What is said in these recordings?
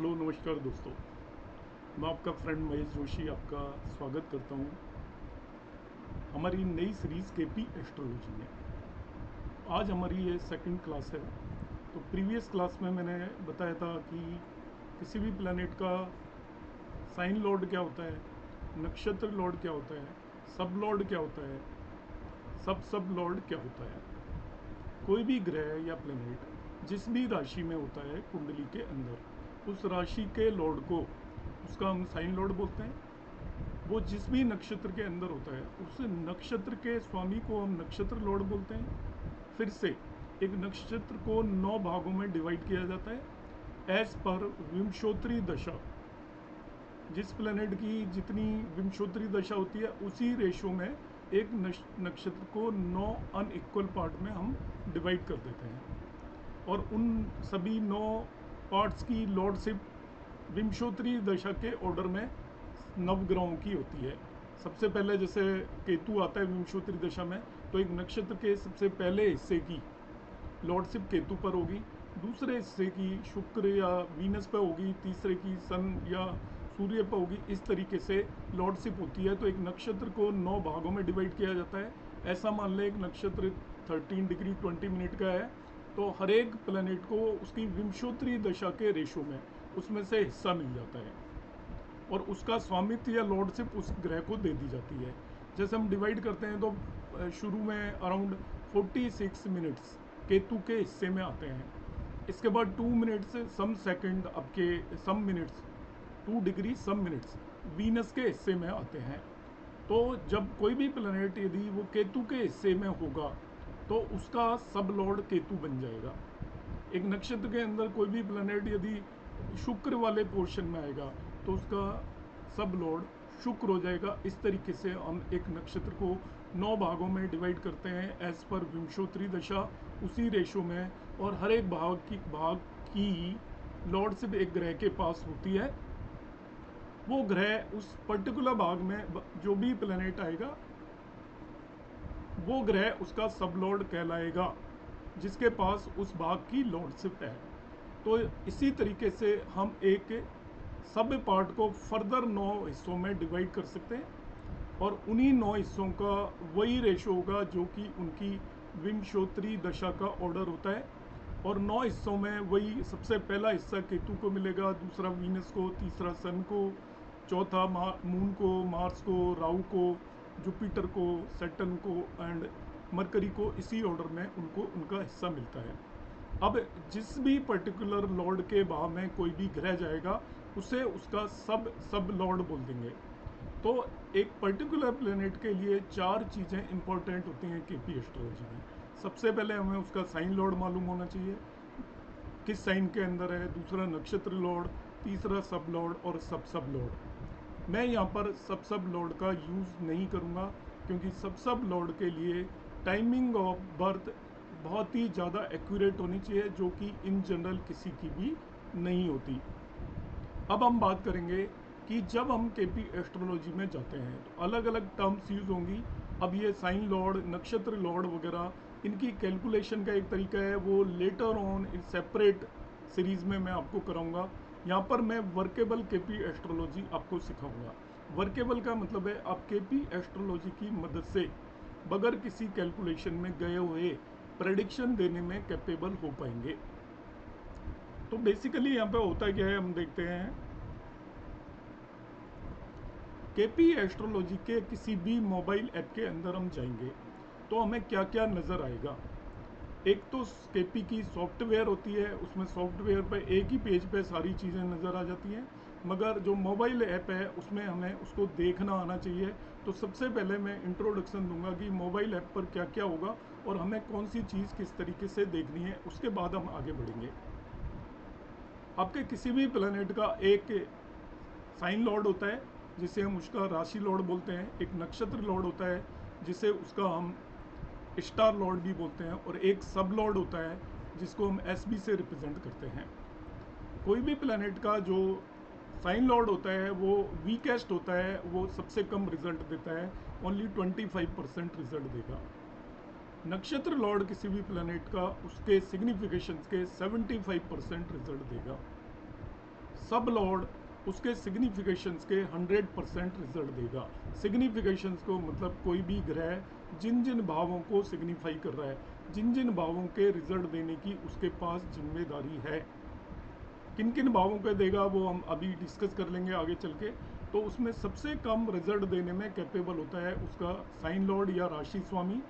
Hello नमस्कार दोस्तों। मैं आपका फ्रेंड महेश जोशी आपका स्वागत करता हूं हमारी नई सीरीज़ केपी एस्ट्रोलॉजी में। आज हमारी ये सेकंड क्लास है। तो प्रीवियस क्लास में मैंने बताया था कि किसी भी प्लैनेट का साइन लॉर्ड क्या होता है, नक्षत्र लॉर्ड क्या होता है, सब लॉर्ड क्या होता है, सब लॉर्ड क्या होता है। कोई भी ग्रह या प्लैनेट जिस भी राशि में होता है कुंडली के अंदर, उस राशि के लॉर्ड को उसका हम साइन लॉर्ड बोलते हैं। वो जिस भी नक्षत्र के अंदर होता है उस नक्षत्र के स्वामी को हम नक्षत्र लॉर्ड बोलते हैं। फिर से एक नक्षत्र को 9 भागों में डिवाइड किया जाता है एज पर विंशोत्तरी दशा। जिस प्लेनेट की जितनी विंशोत्तरी दशा होती है उसी रेशो में एक नक्षत्र को 9 अनइक्वल पार्ट में हम डिवाइड कर देते हैं और उन सभी 9 पार्ट्स की लॉर्डशिप विंशोत्तरी दशा के ऑर्डर में नवग्रहों की होती है। सबसे पहले जैसे केतु आता है विंशोत्तरी दशा में, तो एक नक्षत्र के सबसे पहले हिस्से की लॉर्डशिप केतु पर होगी, दूसरे हिस्से की शुक्र या वीनस पर होगी, तीसरे की सन या सूर्य पर होगी। इस तरीके से लॉर्डशिप होती है। तो एक नक्षत्र को 9 भागों में डिवाइड किया जाता है। ऐसा मान लें एक नक्षत्र 13 डिग्री 20 मिनट का है, तो हर एक प्लैनेट को उसकी विंशोत्तरी दशा के रेशो में उसमें से हिस्सा मिल जाता है और उसका स्वामित्व या लॉर्डशिप उस ग्रह को दे दी जाती है। जैसे हम डिवाइड करते हैं तो शुरू में अराउंड 46 मिनट्स केतु के हिस्से में आते हैं। इसके बाद 2 मिनट्स सम सेकंड आपके some minutes 2 degree some minutes Venus के हिस्से में आते हैं। तो जब कोई भी प्लैनेट यदि वो केतु के हिस्से में होगा तो उसका सब लॉर्ड केतु बन जाएगा। एक नक्षत्र के अंदर कोई भी प्लैनेट यदि शुक्र वाले पोर्शन में आएगा तो उसका सब लॉर्ड शुक्र हो जाएगा। इस तरीके से हम एक नक्षत्र को 9 भागों में डिवाइड करते हैं एज पर विंशोत्तरी दशा उसी रेशो में, और हर एक भाग की लॉर्डशिप एक ग्रह के पास होती है। वो ग्रह उस पर्टिकुलर भाग में जो भी प्लैनेट आएगा वो ग्रह उसका सब लॉर्ड कहलाएगा जिसके पास उस भाग की लॉर्डशिप है। तो इसी तरीके से हम एक सब पार्ट को फर्दर 9 हिस्सों में डिवाइड कर सकते हैं और उन्हीं 9 हिस्सों का वही रेशो होगा जो कि उनकी विंशोत्तरी दशा का ऑर्डर होता है। और 9 हिस्सों में वही सबसे पहला हिस्सा केतु को मिलेगा, दूसरा वीनस को, तीसरा सन को, चौथा मून को, मार्स को, राहु को, जुपिटर को, सैटर्न को एंड मरकरी को। इसी ऑर्डर में उनको उनका हिस्सा मिलता है। अब जिस भी पर्टिकुलर लॉर्ड के भाव में कोई भी ग्रह जाएगा उसे उसका सब लॉर्ड बोल देंगे। तो एक पर्टिकुलर प्लेनेट के लिए 4 चीज़ें इंपॉर्टेंट होती हैं केपी एस्ट्रोलॉजी में। सबसे पहले हमें उसका साइन लॉर्ड मालूम होना चाहिए, किस साइन के अंदर है, दूसरा नक्षत्र लॉर्ड, तीसरा सब लॉर्ड और सब लॉर्ड। मैं यहाँ पर सब लॉर्ड का यूज़ नहीं करूँगा क्योंकि सब लॉर्ड के लिए टाइमिंग ऑफ बर्थ बहुत ही ज़्यादा एक्यूरेट होनी चाहिए जो कि इन जनरल किसी की भी नहीं होती। अब हम बात करेंगे कि जब हम केपी एस्ट्रोलॉजी में जाते हैं तो अलग अलग टर्म्स यूज़ होंगी। अब ये साइन लॉर्ड, नक्षत्र लॉर्ड वगैरह इनकी कैलकुलेशन का एक तरीका है, वो later on in separate series में मैं आपको कराऊंगा। यहाँ पर मैं वर्केबल केपी एस्ट्रोलॉजी आपको सिखाऊंगा। वर्केबल का मतलब है आप केपी एस्ट्रोलॉजी की मदद से बगैर किसी कैलकुलेशन में गए हुए प्रेडिक्शन देने में कैपेबल हो पाएंगे। तो बेसिकली यहाँ पे होता क्या है हम देखते हैं। केपी एस्ट्रोलॉजी के किसी भी मोबाइल ऐप के अंदर हम जाएंगे तो हमें क्या क्या नज़र आएगा। एक तो केपी की सॉफ्टवेयर होती है, उसमें सॉफ्टवेयर पर एक ही पेज पे सारी चीज़ें नज़र आ जाती हैं, मगर जो मोबाइल ऐप है उसमें हमें उसको देखना आना चाहिए। तो सबसे पहले मैं इंट्रोडक्शन दूंगा कि मोबाइल ऐप पर क्या क्या होगा और हमें कौन सी चीज़ किस तरीके से देखनी है, उसके बाद हम आगे बढ़ेंगे। आपके किसी भी प्लैनेट का एक साइन लॉर्ड होता है जिसे हम उसका राशि लॉर्ड बोलते हैं, एक नक्षत्र लॉर्ड होता है जिसे उसका हम स्टार लॉर्ड भी बोलते हैं, और एक सब लॉर्ड होता है जिसको हम एसबी से रिप्रेजेंट करते हैं। कोई भी प्लैनेट का जो साइन लॉर्ड होता है वो वीकेस्ट होता है, वो सबसे कम रिजल्ट देता है, ओनली 25% रिजल्ट देगा। नक्षत्र लॉर्ड किसी भी प्लैनेट का उसके सिग्निफिकेशन के 75% रिजल्ट देगा। सब लॉर्ड उसके सिग्निफिकेशंस के 100% रिजल्ट देगा। सिग्निफिकेशंस को मतलब कोई भी ग्रह जिन जिन भावों को सिग्निफाई कर रहा है, जिन जिन भावों के रिजल्ट देने की उसके पास जिम्मेदारी है, किन किन भावों के देगा वो हम अभी डिस्कस कर लेंगे आगे चल के। तो उसमें सबसे कम रिजल्ट देने में कैपेबल होता है उसका साइन लॉर्ड या राशि स्वामी।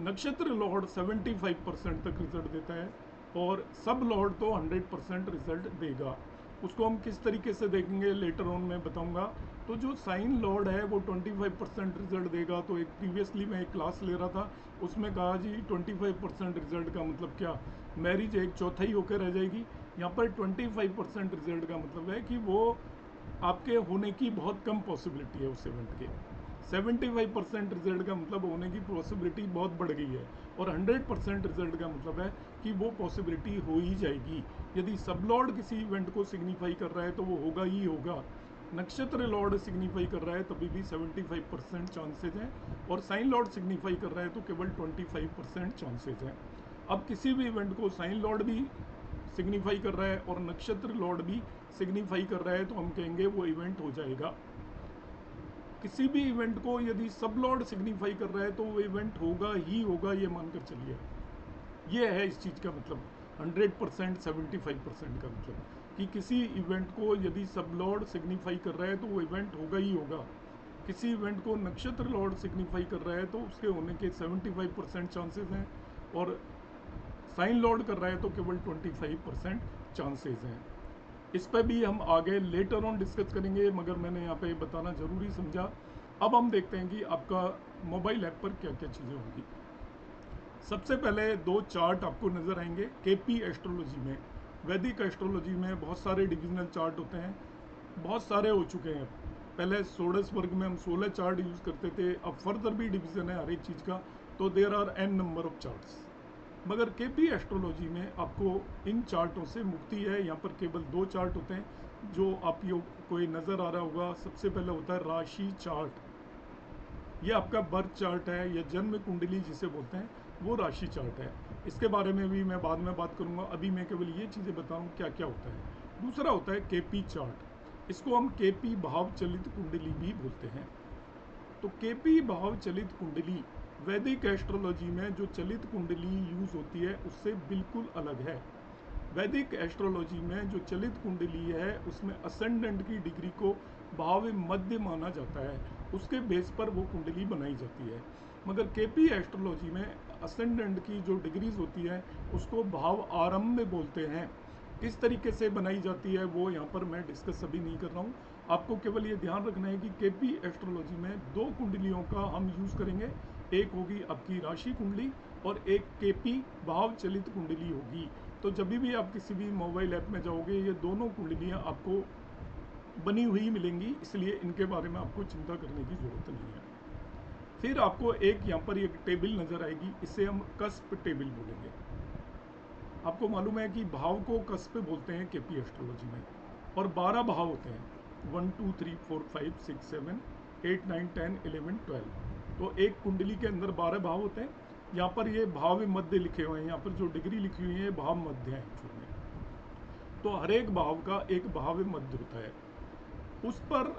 नक्षत्र लॉर्ड 75% तक रिजल्ट देता है और सब लॉर्ड तो 100% रिजल्ट देगा। उसको हम किस तरीके से देखेंगे लेटर ऑन में बताऊंगा। तो जो साइन लॉर्ड है वो 25% रिजल्ट देगा। तो एक प्रीवियसली मैं एक क्लास ले रहा था, उसमें कहा जी 25% रिजल्ट का मतलब क्या, मैरिज एक चौथाई होकर रह जाएगी। यहाँ पर 25% रिजल्ट का मतलब है कि वो आपके होने की बहुत कम पॉसिबिलिटी है उस इवेंट के। 75% रिजल्ट का मतलब होने की पॉसिबिलिटी बहुत बढ़ गई है और 100% रिजल्ट का मतलब है कि वो पॉसिबिलिटी हो ही जाएगी। यदि सब लॉर्ड किसी इवेंट को सिग्निफाई कर रहा है तो वो होगा ही होगा। नक्षत्र लॉर्ड सिग्निफाई कर रहा है तभी भी 75% चांसेज हैं और साइन लॉर्ड सिग्निफाई कर रहा है तो केवल 25% चांसेज हैं। अब किसी भी इवेंट को साइन लॉर्ड भी सिग्निफाई कर रहा है और नक्षत्र लॉर्ड भी सिग्निफाई कर रहा है तो हम कहेंगे वो इवेंट हो जाएगा। किसी भी इवेंट को यदि सब लॉर्ड सिग्निफाई कर रहा है तो वो इवेंट होगा ही होगा, ये मानकर चलिए। ये है इस चीज़ का मतलब 100% 75% का मतलब कि किसी इवेंट को यदि सब लॉर्ड सिग्निफाई कर रहा है तो वो इवेंट होगा ही होगा। किसी इवेंट को नक्षत्र लॉर्ड सिग्निफाई कर रहा है तो उसके होने के 75% चांसेस हैं और साइन लॉर्ड कर रहा है तो केवल 25% चांसेस हैं। इस पर भी हम आगे लेटर ऑन डिस्कस करेंगे, मगर मैंने यहाँ पे बताना ज़रूरी समझा। अब हम देखते हैं कि आपका मोबाइल ऐप पर क्या क्या चीज़ें होंगी। सबसे पहले दो चार्ट आपको नज़र आएंगे केपी एस्ट्रोलॉजी में। वैदिक एस्ट्रोलॉजी में बहुत सारे डिविजनल चार्ट होते हैं, बहुत सारे हो चुके हैं। पहले षोडश वर्ग में हम 16 चार्ट यूज़ करते थे, अब फर्दर भी डिवीज़न है हर एक चीज़ का, तो there are an number of charts. मगर केपी एस्ट्रोलॉजी में आपको इन चार्टों से मुक्ति है। यहाँ पर केवल दो चार्ट होते हैं जो आप कोई नज़र आ रहा होगा। सबसे पहले होता है राशि चार्ट, ये आपका बर्थ चार्ट है या जन्म कुंडली जिसे बोलते हैं, वो राशि चार्ट है। इसके बारे में भी मैं बाद में बात करूंगा, अभी मैं केवल ये चीज़ें बताऊं क्या क्या होता है। दूसरा होता है केपी चार्ट, इसको हम केपी भाव चलित कुंडली भी बोलते हैं। तो केपी भाव चलित कुंडली वैदिक एस्ट्रोलॉजी में जो चलित कुंडली यूज़ होती है उससे बिल्कुल अलग है। वैदिक एस्ट्रोलॉजी में जो चलित कुंडली है उसमें असेंडेंट की डिग्री को भाव मध्य माना जाता है, उसके बेस पर वो कुंडली बनाई जाती है। मगर केपी एस्ट्रोलॉजी में असेंडेंट की जो डिग्रीज होती है उसको भाव आरंभ बोलते हैं। किस तरीके से बनाई जाती है वो यहाँ पर मैं डिस्कस अभी नहीं कर रहा हूँ। आपको केवल ये ध्यान रखना है कि केपी एस्ट्रोलॉजी में दो कुंडलियों का हम यूज़ करेंगे, एक होगी आपकी राशि कुंडली और एक केपी भाव चलित कुंडली होगी। तो जब भी आप किसी भी मोबाइल ऐप में जाओगे ये दोनों कुंडलियाँ आपको बनी हुई मिलेंगी, इसलिए इनके बारे में आपको चिंता करने की ज़रूरत नहीं है। फिर आपको एक यहाँ पर एक टेबल नज़र आएगी, इसे हम कस्प टेबल बोलेंगे। आपको मालूम है कि भाव को कस्प बोलते हैं केपी एस्ट्रोलॉजी में, और 12 भाव होते हैं, 1 2 3 4 5 6 7 8 9 10 11 12। तो एक कुंडली के अंदर 12 भाव होते हैं। यहाँ पर ये भाव मध्य लिखे हुए हैं, यहाँ पर जो डिग्री लिखी हुई है भाव मध्य है एक्चुअल में। तो हर एक भाव का एक भाव मध्य होता है, उस पर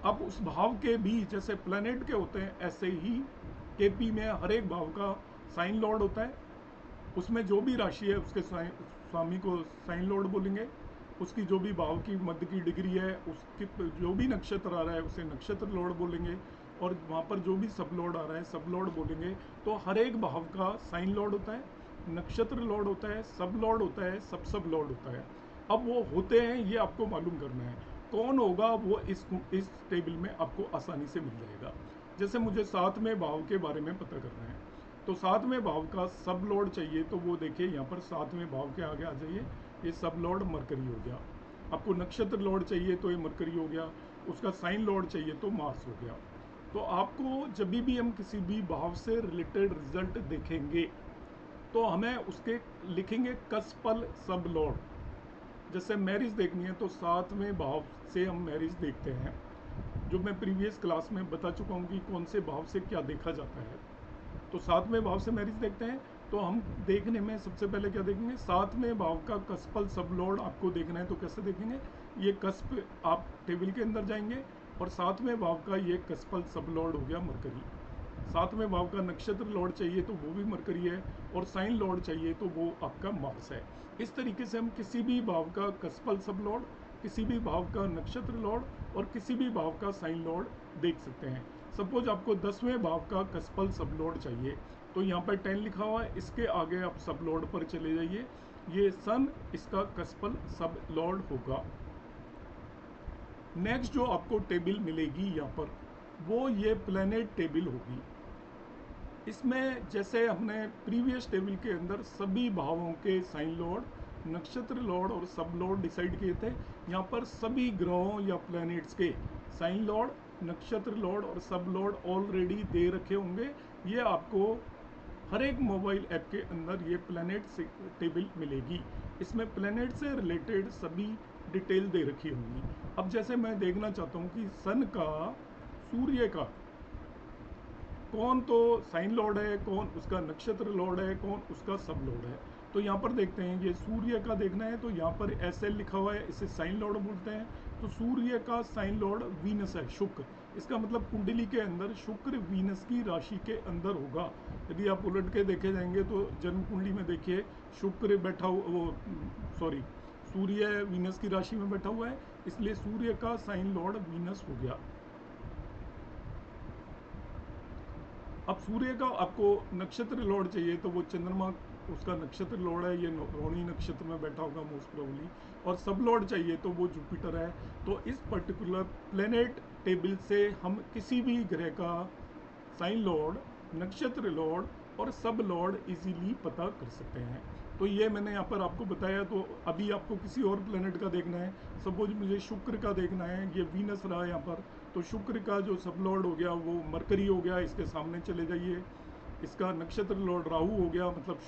अब उस भाव के भी जैसे प्लैनेट के होते हैं ऐसे ही केपी में हर एक भाव का साइन लॉर्ड होता है। उसमें जो भी राशि है उसके स्वामी को साइन लॉर्ड बोलेंगे। उसकी जो भी भाव की मध्य की डिग्री है उसकी जो भी नक्षत्र आ रहा है उसे नक्षत्र लॉर्ड बोलेंगे, और वहाँ पर जो भी सब लॉर्ड आ रहा है सब लॉर्ड बोलेंगे। तो हर एक भाव का साइन लॉर्ड होता है, नक्षत्र लॉर्ड होता है, सब लॉर्ड होता है, सब लॉर्ड होता है। अब वो होते हैं ये आपको मालूम करना है, कौन होगा वो इस टेबल में आपको आसानी से मिल जाएगा। जैसे मुझे 7वें भाव के बारे में पता करना है, तो 7वें भाव का सब लॉर्ड चाहिए, तो वो देखिए यहाँ पर 7वें भाव के आगे आ जाइए, ये सब लॉर्ड मरकरी हो गया। आपको नक्षत्र लॉर्ड चाहिए तो ये मरकरी हो गया, उसका साइन लॉर्ड चाहिए तो मार्स हो गया। तो आपको जब भी हम किसी भी भाव से रिलेटेड रिजल्ट देखेंगे तो हमें उसके लिखेंगे कस्पल सब लॉर्ड। जैसे मैरिज देखनी है तो 7वें भाव से हम मैरिज देखते हैं, जो मैं प्रीवियस क्लास में बता चुका हूँ कि कौन से भाव से क्या देखा जाता है। तो 7वें भाव से मैरिज देखते हैं, तो हम देखने में सबसे पहले क्या देखेंगे, 7वें भाव का कस्पल सब लॉर्ड आपको देखना है। तो कैसे देखेंगे, ये कस्प आप टेबल के अंदर जाएंगे और 7वें भाव का ये कस्पल सब लॉर्ड हो गया मरकरी। 7वें भाव का नक्षत्र लॉर्ड चाहिए तो वो भी मरकरी है, और साइन लॉर्ड चाहिए तो वो आपका मार्स है। इस तरीके से हम किसी भी भाव का कस्पल सब लॉर्ड, किसी भी भाव का नक्षत्र लॉर्ड और किसी भी भाव का साइन लॉर्ड देख सकते हैं। सपोज आपको 10वें भाव का कस्पल सब लॉर्ड चाहिए, तो यहाँ पर 10 लिखा हुआ है, इसके आगे आप सब लॉर्ड पर चले जाइए, ये सन इसका कस्पल सब लॉर्ड होगा। नेक्स्ट जो आपको टेबल मिलेगी यहाँ पर, वो ये प्लेनेट टेबल होगी। इसमें जैसे हमने प्रीवियस टेबल के अंदर सभी भावों के साइन लॉर्ड, नक्षत्र लॉर्ड और सब लॉर्ड डिसाइड किए थे, यहाँ पर सभी ग्रहों या प्लैनेट्स के साइन लॉर्ड, नक्षत्र लॉर्ड और सब लॉर्ड ऑलरेडी दे रखे होंगे। ये आपको हर एक मोबाइल ऐप के अंदर ये प्लैनेट टेबल मिलेगी। इसमें प्लैनेट से रिलेटेड सभी डिटेल दे रखी होंगी। अब जैसे मैं देखना चाहता हूँ कि सन का, सूर्य का कौन तो साइन लॉर्ड है, कौन उसका नक्षत्र लॉर्ड है, कौन उसका सब लॉर्ड है। तो यहाँ पर देखते हैं, ये सूर्य का देखना है तो यहाँ पर SL लिखा हुआ है, इसे साइन लॉर्ड बोलते हैं। तो सूर्य का साइन लॉर्ड वीनस है, शुक्र। इसका मतलब कुंडली के अंदर शुक्र वीनस की राशि के अंदर होगा। यदि आप उलट के देखे जाएंगे तो जन्म कुंडली में देखिए शुक्र बैठा सूर्य वीनस की राशि में बैठा हुआ है, इसलिए सूर्य का साइन लॉर्ड वीनस हो गया। अब सूर्य का आपको नक्षत्र लॉर्ड चाहिए तो वो चंद्रमा उसका नक्षत्र लॉर्ड है, ये रोहिणी नक्षत्र में बैठा होगा मोस्ट प्रोबेबली। और सब लॉर्ड चाहिए तो वो जुपिटर है। तो इस पर्टिकुलर प्लेनेट टेबल से हम किसी भी ग्रह का साइन लॉर्ड, नक्षत्र लॉर्ड और सब लॉर्ड इजीली पता कर सकते हैं। तो ये मैंने यहाँ पर आपको बताया। तो अभी आपको किसी और प्लेनेट का देखना है, सपोज मुझे शुक्र का देखना है, ये वीनस रहा यहाँ पर, तो शुक्र का जो सब लॉर्ड हो गया वो मरकरी हो गया, इसके सामने चले जाइए। इसका नक्षत्र लॉर्ड राहु हो गया, मतलब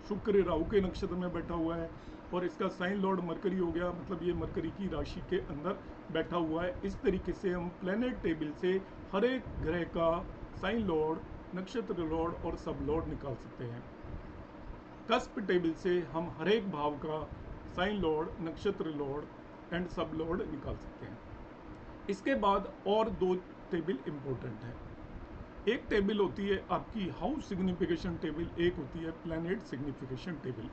शुक्र राहु के नक्षत्र में बैठा हुआ है, और इसका साइन लॉर्ड मरकरी हो गया, मतलब ये मरकरी की राशि के अंदर बैठा हुआ है। इस तरीके से हम प्लेनेट टेबल से हर एक ग्रह का साइन लॉर्ड, नक्षत्र लॉर्ड और सब लॉर्ड निकाल सकते हैं। कस्प टेबल से हम हर एक भाव का साइन लॉर्ड, नक्षत्र लॉर्ड एंड सब लॉर्ड निकाल सकते हैं। इसके बाद और दो टेबल इंपॉर्टेंट है। एक टेबल होती है आपकी हाउस सिग्निफिकेशन टेबल, एक होती है प्लैनेट सिग्निफिकेशन टेबल।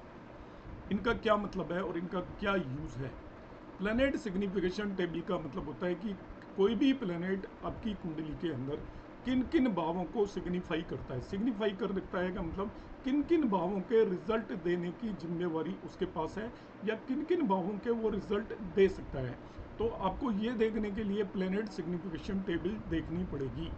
इनका क्या मतलब है और इनका क्या यूज़ है। प्लैनेट सिग्निफिकेशन टेबल का मतलब होता है कि कोई भी प्लैनेट आपकी कुंडली के अंदर किन किन भावों को सिग्निफाई करता है। सिग्निफाई कर रखता है का मतलब किन किन भावों के रिजल्ट देने की जिम्मेवारी उसके पास है, या किन किन भावों के वो रिजल्ट दे सकता है। तो आपको ये देखने के लिए प्लैनेट सिग्निफिकेशन टेबल देखनी पड़ेगी।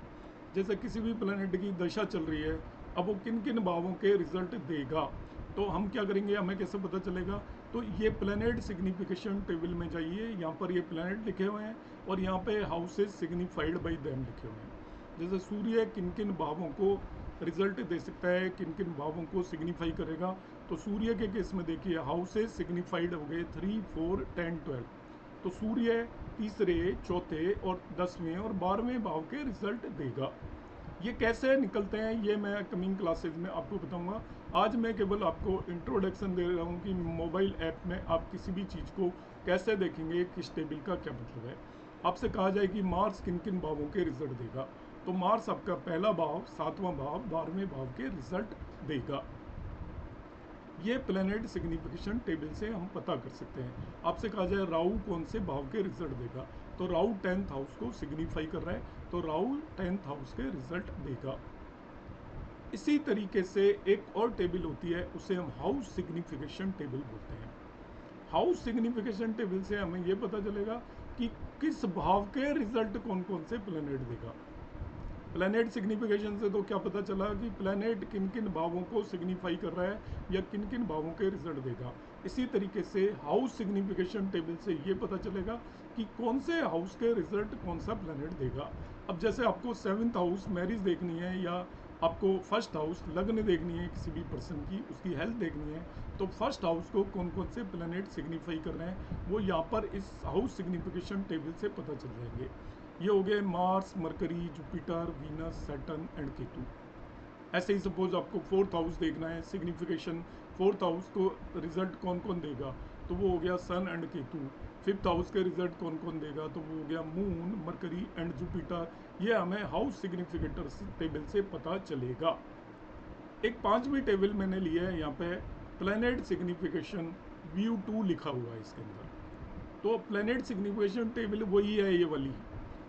जैसे किसी भी प्लैनेट की दशा चल रही है, अब वो किन किन भावों के रिजल्ट देगा, तो हम क्या करेंगे, हमें कैसे पता चलेगा। तो ये प्लैनेट सिग्निफिकेशन टेबल में जाइए, यहाँ पर ये प्लैनेट लिखे हुए हैं और यहाँ पे हाउसेज सिग्निफाइड बाई देम लिखे हुए हैं। जैसे सूर्य किन किन भावों को रिजल्ट दे सकता है, किन किन भावों को सिग्निफाई करेगा। तो सूर्य के केस में देखिए हाउसेज सिग्निफाइड हो गए 3, 4, 10, 12। तो सूर्य तीसरे, चौथे और 10वें और 12वें भाव के रिजल्ट देगा। ये कैसे निकलते हैं ये मैं कमिंग क्लासेस में आपको बताऊंगा। आज मैं केवल आपको इंट्रोडक्शन दे रहा हूँ कि मोबाइल ऐप में आप किसी भी चीज़ को कैसे देखेंगे, किस टेबल का क्या मतलब है। आपसे कहा जाए कि मार्स किन किन भावों के रिजल्ट देगा, तो मार्स आपका पहला भाव, 7वां भाव, 12वें भाव के रिजल्ट देगा। ये प्लैनेट सिग्निफिकेशन टेबल से हम पता कर सकते हैं। आपसे कहा जाए राहु कौन से भाव के रिजल्ट देगा, तो राहु 10th हाउस को सिग्निफाई कर रहा है, तो राहु 10th हाउस के रिजल्ट देगा। इसी तरीके से एक और टेबल होती है, उसे हम हाउस सिग्निफिकेशन टेबल बोलते हैं। हाउस सिग्निफिकेशन टेबल से हमें यह पता चलेगा कि किस भाव के रिजल्ट कौन कौन से प्लैनेट देगा। प्लैनेट सिग्निफिकेशन से तो क्या पता चला कि प्लैनेट किन किन भावों को सिग्निफाई कर रहा है या किन किन भावों के रिजल्ट देगा। इसी तरीके से हाउस सिग्निफिकेशन टेबल से ये पता चलेगा कि कौन से हाउस के रिजल्ट कौन सा प्लैनेट देगा। अब जैसे आपको 7th हाउस मैरिज देखनी है, या आपको फर्स्ट हाउस लग्न देखनी है किसी भी पर्सन की, उसकी हेल्थ देखनी है, तो फर्स्ट हाउस को कौन कौन से प्लैनेट सिग्निफाई कर रहे हैं वो यहाँ पर इस हाउस सिग्निफिकेशन टेबल से पता चल जाएंगे। ये हो गए Mars, mercury, Jupiter, Venus, Saturn and Ketu. ऐसे ही सपोज आपको 4th हाउस देखना है, सिग्निफिकेशन 4th हाउस को रिजल्ट कौन कौन देगा, तो वो हो गया सन एंड केतु। 5th हाउस के रिजल्ट कौन कौन देगा, तो वो हो गया मून, मरकरी एंड जुपिटर। ये हमें हाउस सिग्निफिकेटर्स टेबल से पता चलेगा। एक 5वीं टेबल मैंने लिया है, यहाँ पे प्लैनेट सिग्निफिकेशन व्यू 2 लिखा हुआ है इसके अंदर। तो प्लैनेट सिग्निफिकेशन टेबल वही है ये वाली,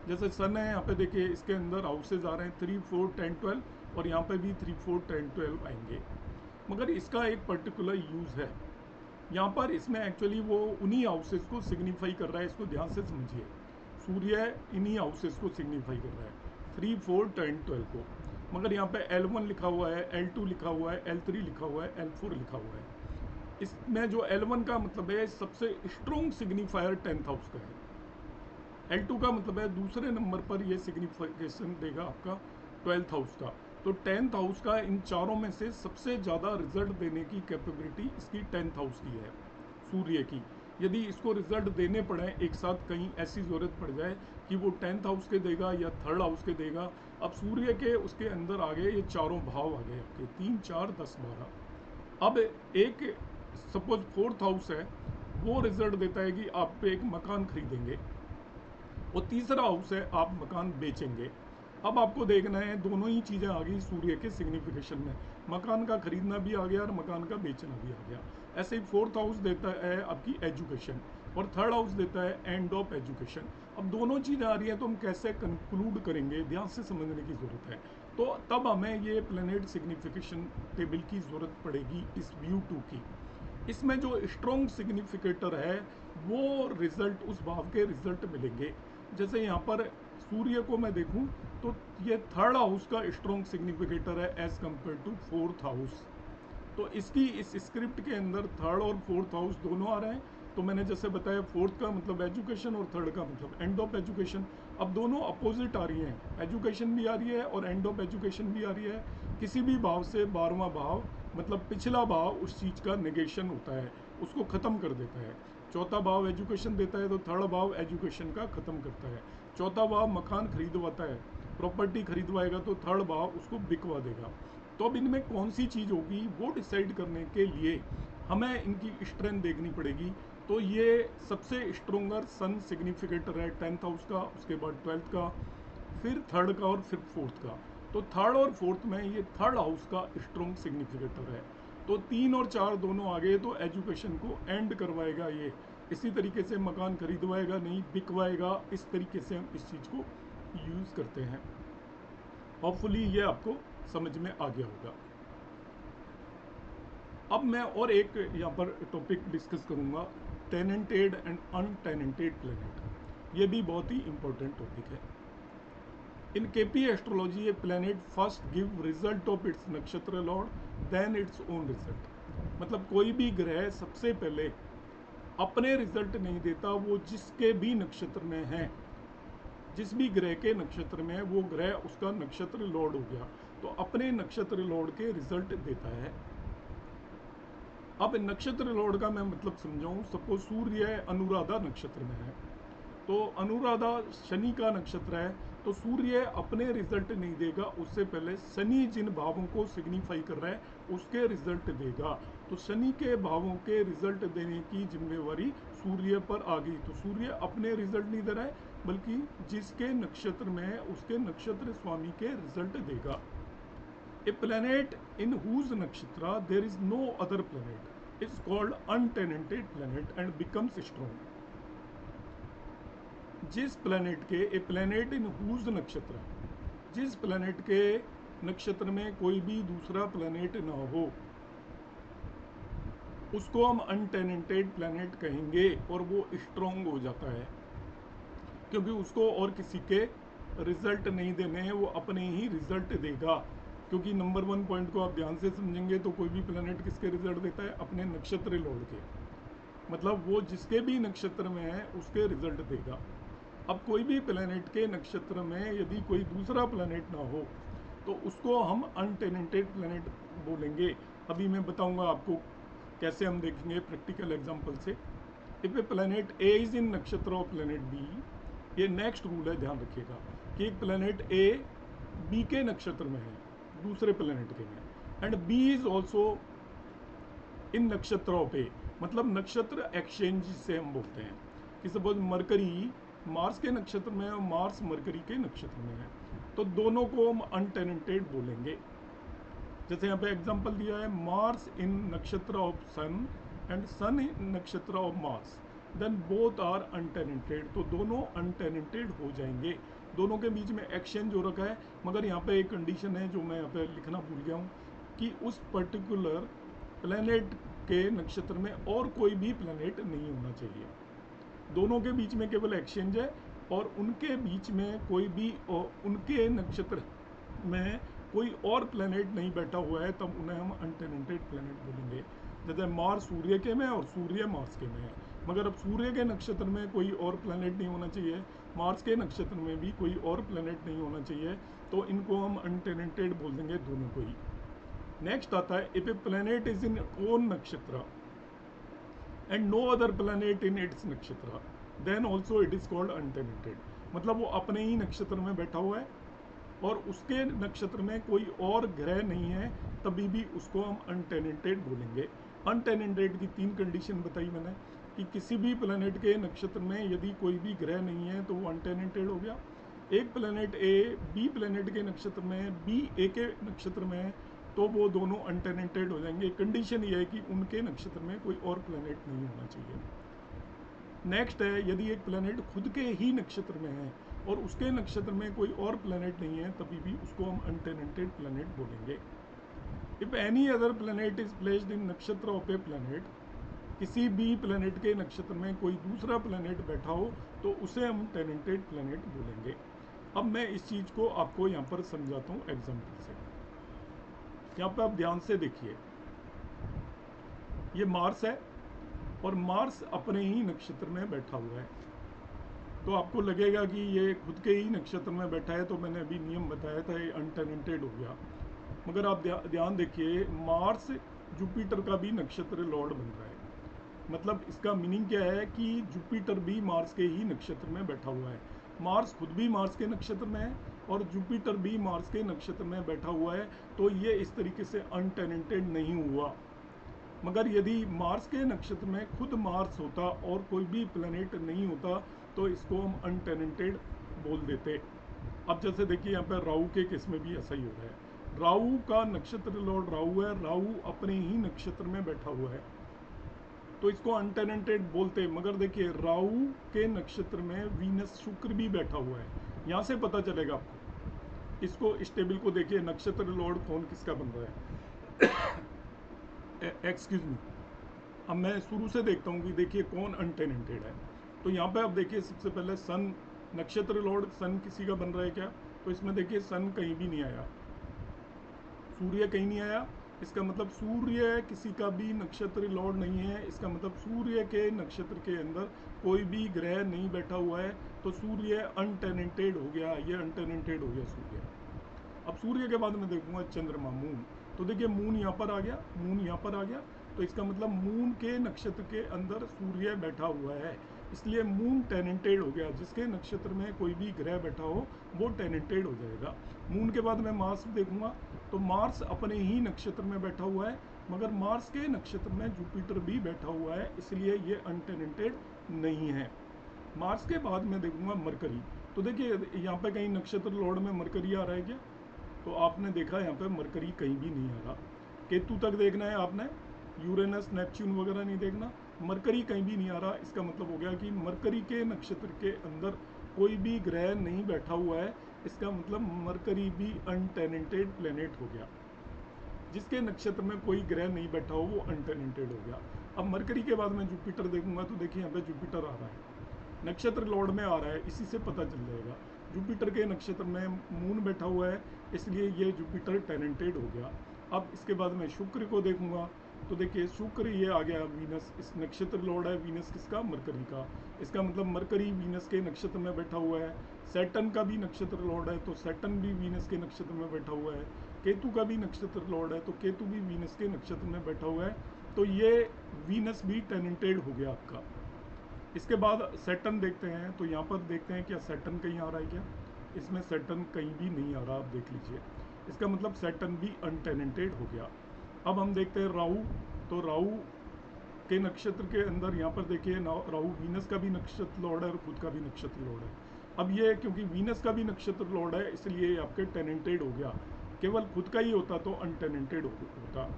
जैसे सन है यहाँ पे देखिए, इसके अंदर हाउसेज आ रहे हैं 3, 4, 10, 12, और यहाँ पे भी 3, 4, 10, 12 आएंगे। मगर इसका एक पर्टिकुलर यूज़ है यहाँ पर, इसमें एक्चुअली वो उन्हीं हाउसेज को सिग्निफाई कर रहा है, इसको ध्यान से समझिए। सूर्य इन्हीं हाउसेज को सिग्निफाई कर रहा है 3, 4, 10, 12 को। मगर यहाँ पे L1 लिखा हुआ है, L2 लिखा हुआ है, L3 लिखा हुआ है, L4 लिखा हुआ है। इसमें जो L1 का मतलब है सबसे स्ट्रॉन्ग सिग्निफायर 10th हाउस का है। L2 का मतलब है दूसरे नंबर पर ये सिग्निफिकेशन देगा आपका 12th हाउस का। तो 10th हाउस का इन चारों में से सबसे ज़्यादा रिजल्ट देने की कैपेबिलिटी इसकी 10th हाउस की है, सूर्य की। यदि इसको रिजल्ट देने पड़े एक साथ, कहीं ऐसी ज़रूरत पड़ जाए कि वो 10th हाउस के देगा या 3rd हाउस के देगा। अब सूर्य के उसके अंदर आ गए ये चारों भाव आ गए आपके 3, 4, 10, 12। अब एक सपोज 4th हाउस है, वो रिजल्ट देता है कि आप एक मकान खरीदेंगे, और तीसरा हाउस है आप मकान बेचेंगे। अब आपको देखना है, दोनों ही चीज़ें आ गई सूर्य के सिग्निफिकेशन में, मकान का खरीदना भी आ गया और मकान का बेचना भी आ गया। ऐसे ही 4th हाउस देता है आपकी एजुकेशन, और 3rd हाउस देता है एंड ऑफ एजुकेशन। अब दोनों चीज़ें आ रही हैं तो हम कैसे कंक्लूड करेंगे, ध्यान से समझने की ज़रूरत है। तो तब हमें ये प्लैनेट सिग्निफिकेशन टेबल की ज़रूरत पड़ेगी इस व्यू 2 की। इसमें जो स्ट्रॉन्ग सिग्निफिकेटर है वो रिजल्ट, उस भाव के रिजल्ट मिलेंगे। जैसे यहाँ पर सूर्य को मैं देखूं तो ये 3rd हाउस का स्ट्रॉन्ग सिग्निफिकेटर है as compare to 4th house. तो इसकी इस स्क्रिप्ट के अंदर 3rd और 4th हाउस दोनों आ रहे हैं। तो मैंने जैसे बताया 4th का मतलब एजुकेशन और 3rd का मतलब एंड ऑफ एजुकेशन। अब दोनों अपोजिट आ रही हैं, एजुकेशन भी आ रही है और एंड ऑफ एजुकेशन भी आ रही है। किसी भी भाव से 12वां भाव मतलब पिछला भाव उस चीज़ का नेगेशन होता है, उसको ख़त्म कर देता है। चौथा भाव एजुकेशन देता है तो 3rd भाव एजुकेशन का ख़त्म करता है। चौथा भाव मकान खरीदवाता है, प्रॉपर्टी खरीदवाएगा तो 3rd भाव उसको बिकवा देगा। तो अब इनमें कौन सी चीज़ होगी वो डिसाइड करने के लिए हमें इनकी स्ट्रेंथ देखनी पड़ेगी। तो ये सबसे स्ट्रोंगर सन सिग्निफिकेटर है 10th हाउस का, उसके बाद 12th का, फिर 3rd का और फिर 4th का। तो 3rd और 4th में ये 3rd हाउस का स्ट्रॉन्ग सिग्निफिकेटर है। तो 3 और 4 दोनों आ गए तो एजुकेशन को एंड करवाएगा ये। इसी तरीके से मकान खरीदवाएगा नहीं, बिकवाएगा। इस तरीके से हम इस चीज़ को यूज़ करते हैं। होपफुली ये आपको समझ में आ गया होगा। अब मैं और एक यहाँ पर टॉपिक डिस्कस करूँगा, टेनेंटेड एंड अनटेनेंटेड प्लैनेट। ये भी बहुत ही इंपॉर्टेंट टॉपिक है। In KP astrology a planet first give result of its nakshatra lord then its own result. मतलब कोई भी ग्रह सबसे पहले अपने रिजल्ट नहीं देता, वो जिसके भी नक्षत्र में है, जिस भी ग्रह के नक्षत्र में है वो ग्रह उसका नक्षत्र लॉर्ड हो गया तो अपने नक्षत्र लॉर्ड के रिजल्ट देता है। अब नक्षत्र लॉर्ड का मैं मतलब समझाऊं, सपोज सूर्य अनुराधा नक्षत्र में है, तो अनुराधा शनि का नक्षत्र है, तो सूर्य अपने रिजल्ट नहीं देगा, उससे पहले शनि जिन भावों को सिग्निफाई कर रहा है उसके रिजल्ट देगा। तो शनि के भावों के रिजल्ट देने की जिम्मेवारी सूर्य पर आ गई। तो सूर्य अपने रिजल्ट नहीं दे रहा है बल्कि जिसके नक्षत्र में है उसके नक्षत्र स्वामी के रिजल्ट देगा। A planet in whose nakshatra there is no other planet is called untenanted planet and becomes strong. जिस प्लैनेट के ए प्लैनेट इन whose नक्षत्र, जिस प्लैनेट के नक्षत्र में कोई भी दूसरा प्लैनेट ना हो उसको हम अनटेनेंटेड प्लैनेट कहेंगे और वो स्ट्रॉन्ग हो जाता है क्योंकि उसको और किसी के रिजल्ट नहीं देने हैं, वो अपने ही रिजल्ट देगा। क्योंकि नंबर 1 पॉइंट को आप ध्यान से समझेंगे तो कोई भी प्लैनेट किसके रिजल्ट देता है, अपने नक्षत्र लॉर्ड के, मतलब वो जिसके भी नक्षत्र में है उसके रिजल्ट देगा। अब कोई भी प्लैनेट के नक्षत्र में यदि कोई दूसरा प्लैनेट ना हो तो उसको हम अनटेनेंटेड प्लैनेट बोलेंगे। अभी मैं बताऊंगा आपको कैसे हम देखेंगे प्रैक्टिकल एग्जांपल से। If A planet A is in nakshatra of planet B, ये नेक्स्ट रूल है, ध्यान रखिएगा कि एक प्लैनेट ए बी के नक्षत्र में है, दूसरे प्लेनेट के में, and B is also in नक्षत्रों पे, मतलब नक्षत्र एक्सचेंज से हम बोलते हैं कि सपोज मरकरी मार्स के नक्षत्र में है और मार्स मरकरी के नक्षत्र में है, तो दोनों को हम अनटेनेंटेड बोलेंगे। जैसे यहाँ पे एग्जांपल दिया है, Mars in nakshatra of sun and sun in nakshatra of Mars, then both are untenanted, तो दोनों अनटेनेंटेड हो जाएंगे। दोनों के बीच में एक्सचेंज हो रखा है, मगर यहाँ पे एक कंडीशन है जो मैं यहाँ पे लिखना भूल गया हूँ कि उस पर्टिकुलर प्लेनेट के नक्षत्र में और कोई भी प्लेनेट नहीं होना चाहिए। दोनों के बीच में केवल एक्सचेंज है और उनके बीच में कोई भी उनके नक्षत्र में कोई और प्लेनेट नहीं बैठा हुआ है, तब उन्हें हम अनटेनेंटेड प्लेनेट बोलेंगे। जैसे मार्स सूर्य के में और सूर्य मार्स के में है, मगर अब सूर्य के नक्षत्र में कोई और प्लेनेट नहीं होना चाहिए, मार्स के नक्षत्र में भी कोई और प्लेनेट नहीं होना चाहिए, तो इनको हम अनटेनेंटेड बोल देंगे दोनों को ही। नेक्स्ट आता है, if a planet is in own nakshatra and no other planet in its nakshatra then also it is called untenanted, मतलब वो अपने ही नक्षत्र में बैठा हुआ है और उसके नक्षत्र में कोई और ग्रह नहीं है, तभी भी उसको हम अनटेनेंटेड बोलेंगे। अनटेनेंटेड की 3 कंडीशन बताई मैंने कि किसी भी प्लेनेट के नक्षत्र में यदि कोई भी ग्रह नहीं है तो वो अनटेनेंटेड हो गया। एक प्लेनेट ए बी प्लेनेट के नक्षत्र में, बी ए के नक्षत्र में है, तो वो दोनों अनटेनेंटेड हो जाएंगे। कंडीशन ये है कि उनके नक्षत्र में कोई और प्लेनेट नहीं होना चाहिए। नेक्स्ट है, यदि एक प्लेनेट खुद के ही नक्षत्र में है और उसके नक्षत्र में कोई और प्लेनेट नहीं है, तभी भी उसको हम अनटेनेंटेड प्लेनेट बोलेंगे। If any other planet is placed in nakshatra of a planet, किसी भी प्लेनेट के नक्षत्र में कोई दूसरा प्लेनेट बैठा हो तो उसे हम टेनेंटेड प्लेनेट बोलेंगे। अब मैं इस चीज़ को आपको यहाँ पर समझाता हूँ एग्जाम्पल से। यहाँ पर आप ध्यान से देखिए, ये मार्स है और मार्स अपने ही नक्षत्र में बैठा हुआ है, तो आपको लगेगा कि ये खुद के ही नक्षत्र में बैठा है, तो मैंने अभी नियम बताया था, ये अनटेनेंटेड हो गया। मगर आप ध्यान देखिए, मार्स जुपिटर का भी नक्षत्र लॉर्ड बन रहा है, मतलब इसका मीनिंग क्या है कि जुपिटर भी मार्स के ही नक्षत्र में बैठा हुआ है। मार्स खुद भी मार्स के नक्षत्र में है और जुपिटर भी मार्स के नक्षत्र में बैठा हुआ है, तो ये इस तरीके से अनटेनेंटेड नहीं हुआ। मगर यदि मार्स के नक्षत्र में खुद मार्स होता और कोई भी प्लेनेट नहीं होता, तो इसको हम अनटेनेंटेड बोल देते। अब जैसे देखिए, यहाँ पर राहु के केस में भी ऐसा ही हो रहा है। राहु का नक्षत्र लॉर्ड राहु है, राहु अपने ही नक्षत्र में बैठा हुआ है, तो इसको अनटेनेंटेड बोलते। मगर देखिए, राहु के नक्षत्र में वीनस शुक्र भी बैठा हुआ है, यहाँ से पता चलेगा आपको। इसको इस टेबल को देखिए, नक्षत्र लॉर्ड कौन किसका बन रहा है। एक्सक्यूज मी, अब मैं शुरू से देखता हूँ कि देखिए कौन अनटेनेंटेड है। तो यहाँ पे आप देखिए, सबसे पहले सन, नक्षत्र लॉर्ड सन किसी का बन रहा है क्या? तो इसमें देखिए सन कहीं भी नहीं आया, सूर्य कहीं नहीं आया, इसका मतलब सूर्य किसी का भी नक्षत्र लॉर्ड नहीं है। इसका मतलब सूर्य के नक्षत्र के अंदर कोई भी ग्रह नहीं बैठा हुआ है, तो सूर्य अनटेनेंटेड हो गया, ये अनटेनेंटेड हो गया सूर्य। अब सूर्य के बाद मैं देखूंगा चंद्रमा, मून, तो देखिए मून यहाँ पर आ गया, मून यहाँ पर आ गया, तो इसका मतलब मून के नक्षत्र के अंदर सूर्य बैठा हुआ है, इसलिए मून टेनेंटेड हो गया। जिसके नक्षत्र में कोई भी ग्रह बैठा हो वो टेनेंटेड हो जाएगा। मून के बाद मैं मार्स देखूंगा, तो मार्स अपने ही नक्षत्र में बैठा हुआ है, मगर मार्स के नक्षत्र में जुपिटर भी बैठा हुआ है, इसलिए ये अनटेनेंटेड नहीं है। मार्स के बाद मैं देखूंगा मरकरी, तो देखिए यहाँ पे कहीं नक्षत्र लॉर्ड में मरकरी आ रहा है क्या? तो आपने देखा यहाँ पे मरकरी कहीं भी नहीं आ रहा। केतु तक देखना है आपने, यूरेनस नेपच्यून वगैरह नहीं देखना, मरकरी कहीं भी नहीं आ रहा। इसका मतलब हो गया कि मरकरी के नक्षत्र के अंदर कोई भी ग्रह नहीं बैठा हुआ है, इसका मतलब मरकरी भी अनटेनेंटेड प्लेनेट हो गया। जिसके नक्षत्र में कोई ग्रह नहीं बैठा हो वो अनटेनेंटेड हो गया। अब मरकरी के बाद मैं जुपिटर देखूंगा, तो देखिए यहाँ पे जुपिटर आ रहा है, नक्षत्र लॉर्ड में आ रहा है, इसी से पता चल जाएगा। जुपिटर के नक्षत्र में मून बैठा हुआ है, इसलिए ये जुपिटर टेनेंटेड हो गया। अब इसके बाद मैं शुक्र को देखूंगा, तो देखिए शुक्र ये आ गया वीनस, इस नक्षत्र लॉर्ड है वीनस किसका? मरकरी का, इसका मतलब मरकरी वीनस के नक्षत्र में बैठा हुआ है। सैटर्न का भी नक्षत्र लॉर्ड है, तो सैटर्न भी वीनस के नक्षत्र में बैठा हुआ है। केतु का भी नक्षत्र लॉर्ड है, तो केतु भी वीनस के नक्षत्र में बैठा हुआ है, तो ये वीनस भी टेनेंटेड हो गया आपका। इसके बाद सैटर्न देखते हैं, तो यहाँ पर देखते हैं क्या सैटर्न कहीं आ रहा है क्या? इसमें सैटर्न कहीं भी नहीं आ रहा, आप देख लीजिए। इसका मतलब सैटर्न भी अनटेनेंटेड हो गया। अब हम देखते हैं राहु। तो राहु के नक्षत्र के अंदर यहाँ पर देखिए राहु वीनस का भी नक्षत्र लॉर्ड है और खुद का भी नक्षत्र लॉर्ड है। अब ये क्योंकि वीनस का भी नक्षत्र लॉर्ड है इसलिए आपके टेनेंटेड हो गया, केवल खुद का ही होता तो अनटेनेंटेड होता।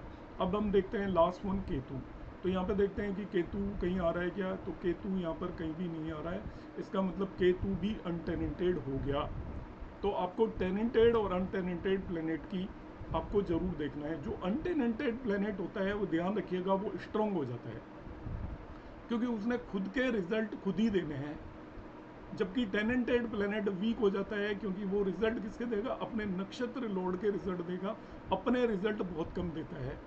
अब हम देखते हैं लास्ट वन केतु। तो यहाँ पे देखते हैं कि केतु कहीं आ रहा है क्या, तो केतु यहाँ पर कहीं भी नहीं आ रहा है, इसका मतलब केतु भी अनटेनेंटेड हो गया। तो आपको टेनेंटेड और अनटेनेंटेड प्लेनेट की आपको जरूर देखना है। जो अनटेनेंटेड प्लेनेट होता है वो ध्यान रखिएगा वो स्ट्रांग हो जाता है, क्योंकि उसने खुद के रिजल्ट खुद ही देने हैं, जबकि टेनेंटेड प्लेनेट वीक हो जाता है क्योंकि वो रिजल्ट किसके देगा, अपने नक्षत्र लॉर्ड के रिजल्ट देगा, अपने रिजल्ट बहुत कम देता है।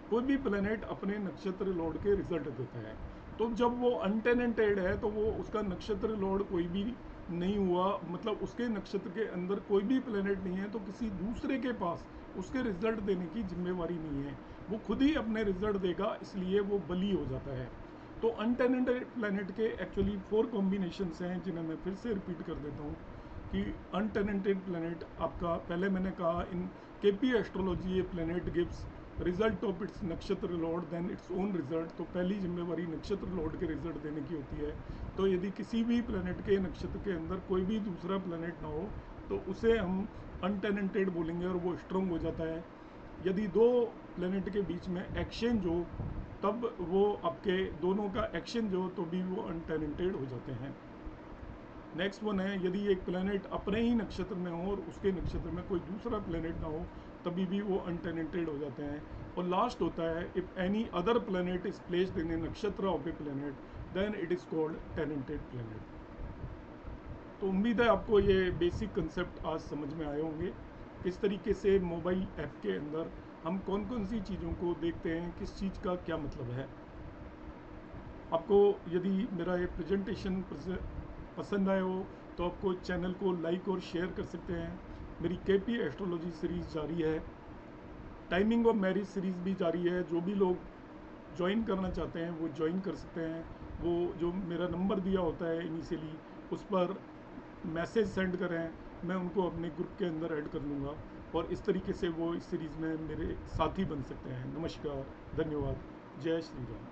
कोई भी प्लेनेट अपने नक्षत्र लॉर्ड के रिजल्ट देता है। तो जब वो अनटेनेंटेड है तो वो उसका नक्षत्र लॉर्ड कोई भी नहीं हुआ, मतलब उसके नक्षत्र के अंदर कोई भी प्लेनेट नहीं है, तो किसी दूसरे के पास उसके रिजल्ट देने की जिम्मेवारी नहीं है, वो खुद ही अपने रिजल्ट देगा, इसलिए वो बली हो जाता है। तो अनटेनेंटेड प्लेनेट के एक्चुअली 4 कॉम्बिनेशंस हैं जिन्हें मैं फिर से रिपीट कर देता हूँ कि अनटेनेंटेड प्लेनेट आपका, पहले मैंने कहा इन केपी एस्ट्रोलॉजी ये planet gives result of its nakshatra lord then its own result. तो पहली जिम्मेवारी नक्षत्र लॉर्ड के रिजल्ट देने की होती है। तो यदि किसी भी प्लेनेट के नक्षत्र के अंदर कोई भी दूसरा प्लेनेट ना हो तो उसे हम अनटेनेंटेड बोलेंगे और वो स्ट्रांग हो जाता है। यदि दो प्लेनेट के बीच में एक्सचेंज हो तब वो आपके दोनों का एक्सचेंज हो तो भी वो अनटेनेंटेड हो जाते हैं। नेक्स्ट वन है, यदि एक प्लेनेट अपने ही नक्षत्र में हो और उसके नक्षत्र में कोई दूसरा प्लेनेट ना हो तभी भी वो अनटेनेंटेड हो जाते हैं। और लास्ट होता है, if any other planet is placed in a nakshatra of a planet then it is called tenanted planet. तो उम्मीद है आपको ये बेसिक कंसेप्ट आज समझ में आए होंगे, किस तरीके से मोबाइल ऐप के अंदर हम कौन कौन सी चीज़ों को देखते हैं, किस चीज़ का क्या मतलब है। आपको यदि मेरा ये प्रेजेंटेशन पसंद आए हो तो आपको चैनल को लाइक और शेयर कर सकते हैं। मेरी केपी एस्ट्रोलॉजी सीरीज़ जारी है, टाइमिंग ऑफ मैरिज सीरीज़ भी जारी है। जो भी लोग ज्वाइन करना चाहते हैं वो ज्वाइन कर सकते हैं। वो जो मेरा नंबर दिया होता है इनिशियली उस पर मैसेज सेंड करें, मैं उनको अपने ग्रुप के अंदर ऐड कर लूँगा और इस तरीके से वो इस सीरीज़ में मेरे साथी बन सकते हैं। नमस्कार, धन्यवाद, जय श्री राम।